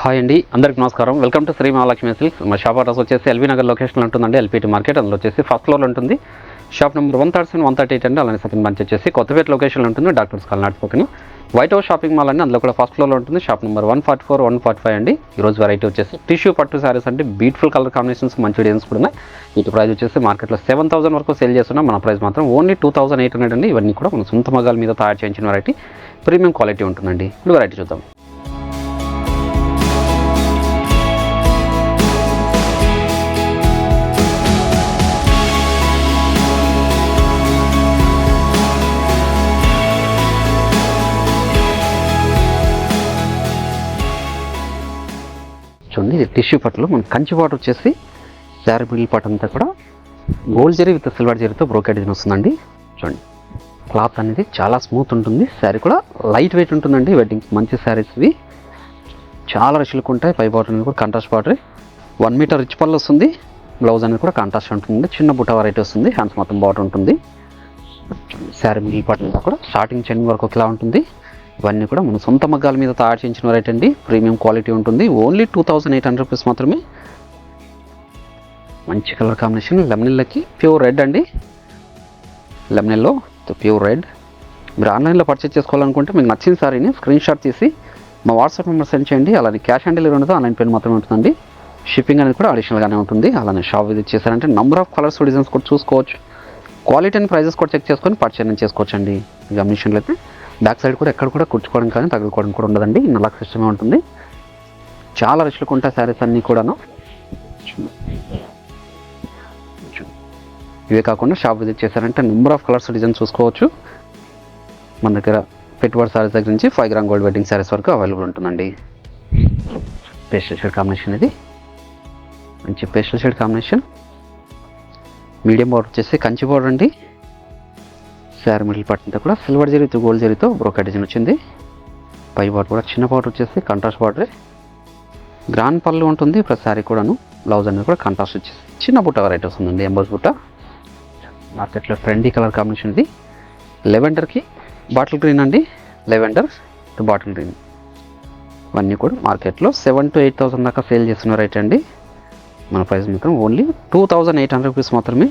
Hi అండి, అందరికి నమస్కారం. Welcome to Shri Mahalakshmi silks. మా షాప్ అడ్రస్ వచ్చేసి ఎల్బీ నగర్ లొకేషన్లో ఉంటుందండి. ఎల్పీటీ మార్కెట్, అందులో వచ్చేసి ఫస్ట్ ఫ్లోర్లో ఉంటుంది. షాప్ నెంబర్ 137, 138 అండి. అలానే సెకండ్ బ్రాంచ్ వచ్చేసి కొత్తపేట లొకేషన్లో ఉంటుంది. డాక్టర్స్ కాలనీ పక్కన వైట్ హౌస్ షాపింగ్ మాల్ అండి, అందులో కూడా ఫస్ట్ ఫ్లోర్లో ఉంటుంది. షాప్ నెంబర్ 144, 145 అండి. ఈరోజు వెరైటీ వచ్చేసి టిష్యూ పట్టు శారీస్ అంటే బ్యూటిఫుల్ కలర్ కాంబినేషన్స్, మంచి డిజైన్స్ కూడా ఉన్నాయి. వీటి ప్రైస్ వచ్చేసి మార్కెట్లో 7,000 వరకు సేల్ చేస్తున్నాం. మన ప్రైస్ మాత్రం ఓన్లీ 2,800 అండి. ఇవన్నీ కూడా మన సొంత మగ్గాల మీద తయారు చేయించిన వెరైటీ, ప్రీమియం క్వాలిటీ ఉంటుందండి. ఇప్పుడు వెరైటీ చూద్దాం. చూడండి, ఇది టిష్యూ పట్టులో మన కంచి బార్డర్ వచ్చేసి శారీ మిడిల్ పార్ట్ అంతా కూడా గోల్డ్ జరీ విత్ సిల్వర్ జరీతో బ్రోకెడ్ డిజైన్ వస్తుందండి. చూడండి, క్లాత్ అనేది చాలా స్మూత్ ఉంటుంది. శారీ కూడా లైట్ వెయిట్ ఉంటుందండి. వెడ్డింగ్ మంచి శారీస్ ఇవి, చాలా రిచ్లుక్ ఉంటాయి. పై బార్డర్ అనేది కూడా కాంట్రాస్ట్ బార్డర్, 1 మీటర్ రిచ్ పళ్ళు వస్తుంది. బ్లౌజ్ అనేది కూడా కాంట్రాస్ట్ ఉంటుంది. చిన్న బుట్ట వెరైటీ వస్తుంది. హ్యాండ్స్ మొత్తం బార్డర్ ఉంటుంది. శారీ మిడిల్ పార్ట్ అంతా కూడా స్టార్టింగ్ చెండ్ వరకు ఒకలా ఉంటుంది. ఇవన్నీ కూడా మన సొంత మగ్గాల మీద తయారు చేయించిన వెరైటీ అండి. ప్రీమియం క్వాలిటీ ఉంటుంది. ఓన్లీ 2,800 రూపీస్ మాత్రమే. మంచి కలర్ కాంబినేషన్, లెమనెల్లోకి ప్యూర్ రెడ్ అండి. Lemon yellow pure red. మీరు ఆన్లైన్లో పర్చేస్ చేసుకోవాలనుకుంటే మీకు నచ్చిన సారీని స్క్రీన్ షాట్ తీసి మా వాట్సాప్ నెంబర్ సెండ్ చేయండి. అలానే క్యాష్ ఆన్ డెలివరీ ఉండదు, ఆన్లైన్ పేమెంట్ మాత్రమే ఉంటుందండి. షిప్పింగ్ అనేది కూడా అడిషనల్గానే ఉంటుంది. అలానే షాప్ విజిట్ చేశారంటే నెంబర్ ఆఫ్ కలర్స్, డిజైన్స్ కూడా చూసుకోవచ్చు. క్వాలిటీ అండ్ ప్రైజెస్ కూడా చెక్ చేసుకొని పర్చేస్ చేసుకోవచ్చు అండి. గమనించినట్లయితే బ్యాక్ సైడ్ కూడా ఎక్కడ కూడా కుట్టుకోవడం కానీ తగులుకోవడం కూడా ఉండదండి. నల్లక్ సిస్టమే ఉంటుంది. చాలా రిచ్లుక్ ఉంటాయి శారీస్ అన్నీ కూడాను. ఇవే కాకుండా షాప్ విజిట్ చేశారంటే నెంబర్ ఆఫ్ కలర్స్, డిజైన్స్ చూసుకోవచ్చు. మన దగ్గర పెట్టుబడి శారీస్ దగ్గర నుంచి 5 గ్రామ్ గోల్డ్ వెడ్డింగ్ శారీస్ వరకు అవైలబుల్ ఉంటుందండి. పేస్టల్ షేడ్ కాంబినేషన్, ఇది మంచి pastel shade combination. Medium border వచ్చేసి కంచి బార్డర్ అండి. శారీ మిడిల్ పార్ట్ అంతా కూడా సిల్వర్ జరీతో గోల్డ్ జరీతో బ్రోకెడ్ డిజైన్ వచ్చింది. పై బార్డర్ కూడా చిన్న బార్డర్ వచ్చేసి కాంట్రాస్ట్ బార్డర్, గ్రాండ్ పళ్ళు ఉంటుంది. ప్లస్ శారీ కూడాను బ్లౌజ్ అనేది కూడా కాంట్రాస్ట్ వచ్చేసి చిన్న బుట్ట వెరైటీ వస్తుందండి. ఎంబోస్ బుట్ట. మార్కెట్లో ట్రెండీ కలర్ కాంబినేషన్ ఇది. లెవెండర్కి బాటిల్ గ్రీన్ అండి. Lavender bottle green. ఇవన్నీ కూడా మార్కెట్లో 7,000 to 8,000 దాకా సేల్ చేస్తున్న వెరైటీ అండి. మన ప్రైస్ మాత్రం ఓన్లీ 2,800 రూపీస్ మాత్రమే.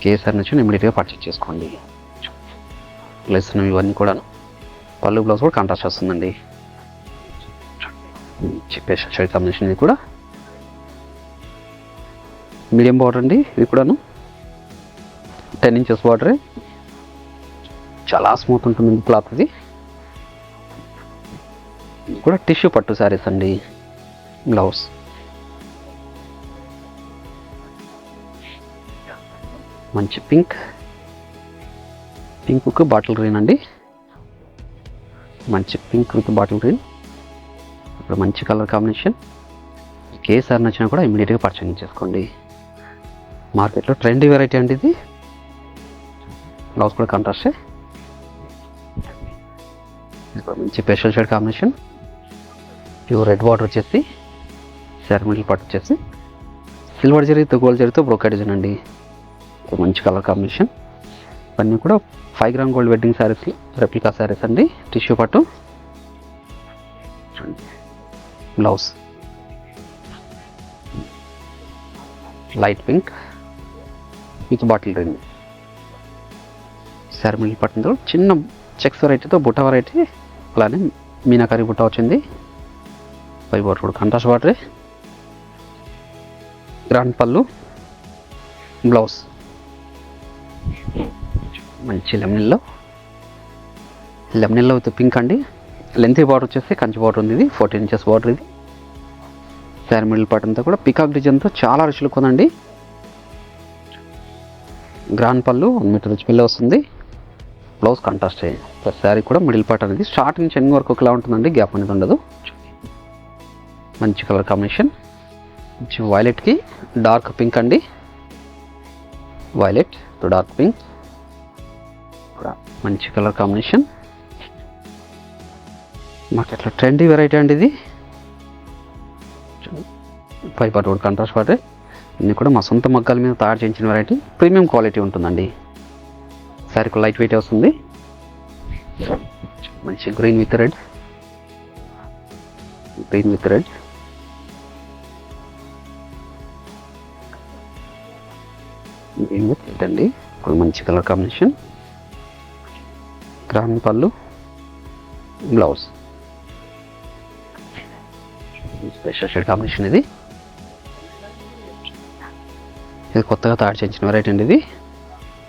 కేసర్ నుంచి ఇమీడియట్గా పర్చేస్ చేసుకోండి. ప్లస్ ఇవన్నీ కూడా పళ్ళు బ్లౌజ్ కూడా కాంట్రాస్ట్ వస్తుందండి. చెప్పేసి షేడ్ కాంబినేషన్ ఇది కూడా మీడియం బార్డర్ అండి. ఇవి కూడాను 10 ఇంచెస్ బార్డరే. చాలా స్మూత్ ఉంటుంది క్లాత్. ఇది కూడా టిష్యూ పట్టు శారీస్ అండి. బ్లౌజ్ మంచి పింక్ బాటిల్ గ్రీన్ అండి. మంచి పింక్ విత్ బాటిల్ గ్రీన్. ఇప్పుడు మంచి కలర్ కాంబినేషన్. కేసారి నచ్చినా కూడా ఇమీడియట్గా పర్చేజ్ చేసుకోండి. మార్కెట్లో ట్రెండీ వెరైటీ అండి ఇది. బ్లౌజ్ కూడా కాంట్రాస్టే. మంచి pastel shade combination. Pure red border వచ్చేసి శారీ మిడిల్ పార్ట్ వచ్చేసి సిల్వర్ జరీతో గోల్డ్ జరీతో బ్రోకెడ్ డిజైన్ అండి. మంచి కలర్ కాంబినేషన్. ఇవన్నీ కూడా 5 gram gold wedding saris, replica saris అండి. టిష్యూ పట్టు. Blouse light pink with bottle green. Sari middle పట్టిందో చిన్న చెక్స్ వెరైటీతో బుట్ట వెరైటీ, అలానే మీనాకారి బుట్ట వచ్చింది. పై బార్డర్ కూడా కాంట్రాస్ట్ బార్డరే. గ్రాండ్ పళ్ళు, బ్లౌజ్ మంచి లెమనెల్లో విత్ పింక్ అండి. లెంతీ బార్డర్ వచ్చేసి కంచి బార్డర్ ఉంది. ఇది 14 ఇంచెస్ బార్డర్. ఇది శారీ మిడిల్ పార్ట్ అంతా కూడా పికాక్ డిజైన్తో చాలా రిచ్లుక్ ఉందండి. గ్రాండ్ పళ్ళు 1 మీటర్ రిచ్ పిల్ల వస్తుంది. Blouse contrast. ప్లస్ శారీ కూడా మిడిల్ పార్ట్ అనేది స్టార్టింగ్ చెంగు వరకు ఒకలా ఉంటుందండి. గ్యాప్ అనేది ఉండదు. మంచి కలర్ కాంబినేషన్. మంచి వైలెట్కి డార్క్ పింక్ అండి. వైలెట్ టు డార్క్ పింక్ కూడా మంచి కలర్ కాంబినేషన్. మార్కెట్లో ట్రెండీ వెరైటీ అండి ఇది. పై పార్ట్ కూడా కాంట్రాస్ట్ పార్ట్. ఇన్ని కూడా మా సొంత మగ్గాల మీద తయారు చేయించిన వెరైటీ, ప్రీమియం క్వాలిటీ ఉంటుందండి. శారీకు లైట్ వెయిట్ వస్తుంది. మంచి green with red, green with red, green with red అండి, ఒక మంచి కలర్ కాంబినేషన్. గ్రాండ్ పళ్ళు, బ్లౌజ్, స్పెషల్ షేడ్ కాంబినేషన్. ఇది కొత్తగా తయారు చేయించిన వెరైటీ అండి. ఇది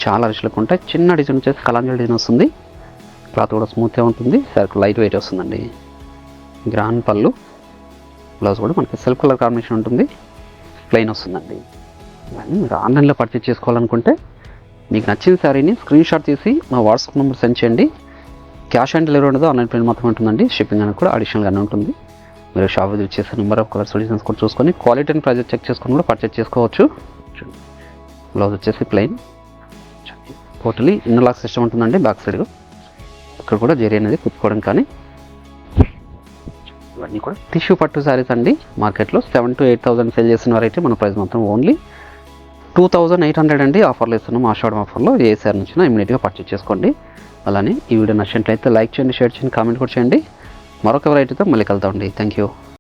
చాలా రిచ్లకు ఉంటాయి. చిన్న డిజైన్ వచ్చేసి కలాంజలి డిజైన్ వస్తుంది. క్లాత్ కూడా స్మూత్గా ఉంటుంది. సరుకు లైట్ వెయిట్ వస్తుందండి. గ్రాండ్ పళ్ళు, బ్లౌజ్ కూడా మనకి సెల్ఫ్ కలర్ కాంబినేషన్ ఉంటుంది. ప్లెయిన్ వస్తుందండి. ఇవన్నీ మీరు ఆన్లైన్లో పర్చేస్ చేసుకోవాలనుకుంటే మీకు నచ్చిన శారీని స్క్రీన్ షాట్ తీసి మా వాట్సాప్ నెంబర్ సెండ్ చేయండి. క్యాష్ ఆన్ డెలివరీ ఉండదు, ఆన్లైన్ పేమెంట్ మాత్రమే ఉంటుందండి. షిప్పింగ్ అనేది కూడా అడిషనల్గానే ఉంటుంది. మీరు షాప్ విజిట్ చేసే నెంబర్ ఆఫ్ కలర్స్ డిజైన్స్ కూడా చూసుకొని క్వాలిటీ అండ్ ప్రైస్ చెక్ చేసుకొని కూడా పర్చేస్ చేసుకోవచ్చు. బ్లౌజ్ వచ్చేసి ప్లెయిన్, టోటలీ ఇన్నర్ సిస్టమ్ ఉంటుందండి. బ్యాక్ సైడ్ ఇక్కడ కూడా జరీ అనేది కుట్టుకోవడం. కానీ ఇవన్నీ కూడా టిష్యూ పట్టు శారీస్ అండి. మార్కెట్లో 7,000 to 8,000 సేల్ చేసిన వారైతే మన ప్రైస్ మాత్రం ఓన్లీ 2,800 అండి. ఆఫర్లు ఇస్తున్నాం. ఆషాఢం ఆఫర్లో ఏ శారీ నుంచినా ఇమీడియట్గా పర్చేస్ చేసుకోండి. అలానే ఈ వీడియో నచ్చినట్లయితే లైక్ చేయండి, షేర్ చేయండి, కామెంట్ కూడా చేయండి. మరొక వెరైటీతో మళ్ళీ కలుద్దామండి. Thank you.